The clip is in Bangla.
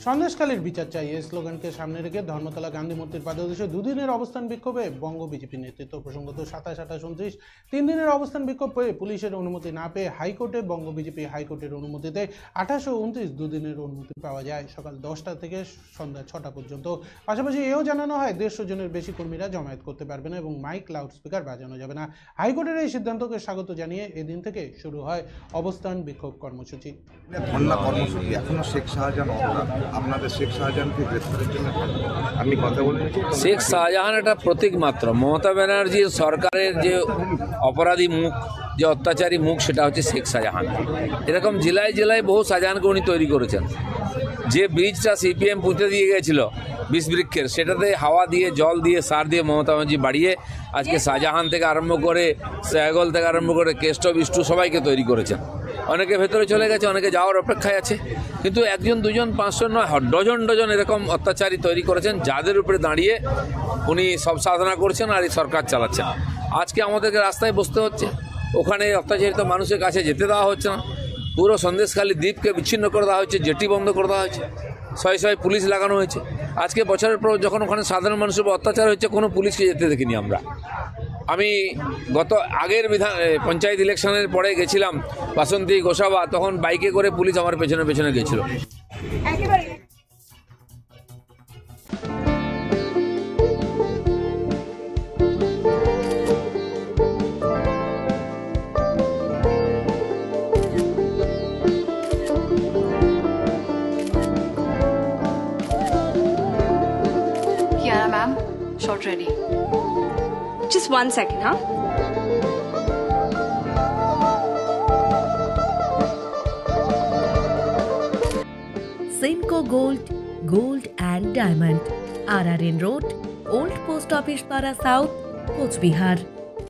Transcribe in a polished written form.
সন্দেশখালীর বিচার চাই এই স্লোগানকে সামনে রেখে ধর্মতলা গান্ধী মূর্তির পাদদেশে দুদিনের অবস্থান বিক্ষোভে বঙ্গ বিজেপি নেতৃত্ব। প্রসঙ্গত 27, 28, 29 3 দিনের অবস্থান বিক্ষোভ পেয়ে পুলিশের অনুমতি না পেয়ে হাইকোর্টে বঙ্গ বিজেপি হাইকোর্টের অনুমতিতে 28 ও 29 দুদিনের অনুমতি পাওয়া যায় সকাল 10টা থেকে সন্ধ্যা 6টা পর্যন্ত। পাশাপাশি এও জানানো হয় 150 জনের বেশি কর্মীরা জমায়েত করতে পারবে না এবং মাইক লাউডস্পিকার বাজানো যাবে না। হাইকোর্টের এই সিদ্ধান্তকে স্বাগত জানিয়ে এদিন থেকে শুরু হয় অবস্থান বিক্ষোভ কর্মসূচি। ধর্ণা কর্মসূচি এখনো শেখ শাহজাহান আপনাদের শেখ শাহজাহানকে গ্রেফতারের জন্য আপনি কথা বলেন। শেখ শাহজাহান একটা প্রতীক মাত্র। মমতা ব্যানার্জির সরকারের যে অপরাধী মুখ, যে অত্যাচারী মুখ, সেটা হচ্ছে শেখ শাহজাহান। এরকম জেলায় জেলায় বহু শাহজাহানকে উনি তৈরি করেছেন। যে ব্রিজটা সিপিএম পুঁতে দিয়ে গেছিল 20 বৃক্ষের, সেটাতে হাওয়া দিয়ে, জল দিয়ে, সার দিয়ে মমতা ব্যানার্জি বাড়িয়ে আজকে শাহজাহান থেকে আরম্ভ করে সৈগল থেকে আরম্ভ করে কেষ্ট বিষ্টু সবাইকে তৈরি করেছেন। অনেকে ভেতরে চলে গেছে, অনেকে যাওয়ার অপেক্ষায় আছে, কিন্তু 1 2 500 নয়, ডজন ডজন এরকম অত্যাচারী তৈরি করেছেন, যাদের উপরে দাঁড়িয়ে উনি সব সাধনা করছেন আর এই সরকার চালাচ্ছেন। আজকে আমাদেরকে রাস্তায় বসতে হচ্ছে, ওখানে অত্যাচারিত মানুষের কাছে যেতে দেওয়া হচ্ছে না। পুরো সন্দেশখালী দ্বীপকে বিচ্ছিন্ন করে দেওয়া হয়েছে, জেটি বন্ধ করে দেওয়া হয়েছে, শয়ে পুলিশ লাগানো হয়েছে। আজকে বছরের পর যখন ওখানে সাধারণ মানুষের উপর অত্যাচার হচ্ছে, কোনো পুলিশকে যেতে দেখিনি আমরা। আমি গত আগের পঞ্চায়েত ইলেকশনের পরে গেছিলাম বাসন্তী গোসাবা, তখন বাইকে করে পুলিশ আমার পেছনে পেছনে গেছিল। Kiara ma'am, shot ready. Just 1 second, huh? Simco Gold and Diamond, RRN Road, Old Post Office Para South, Coach Bihar.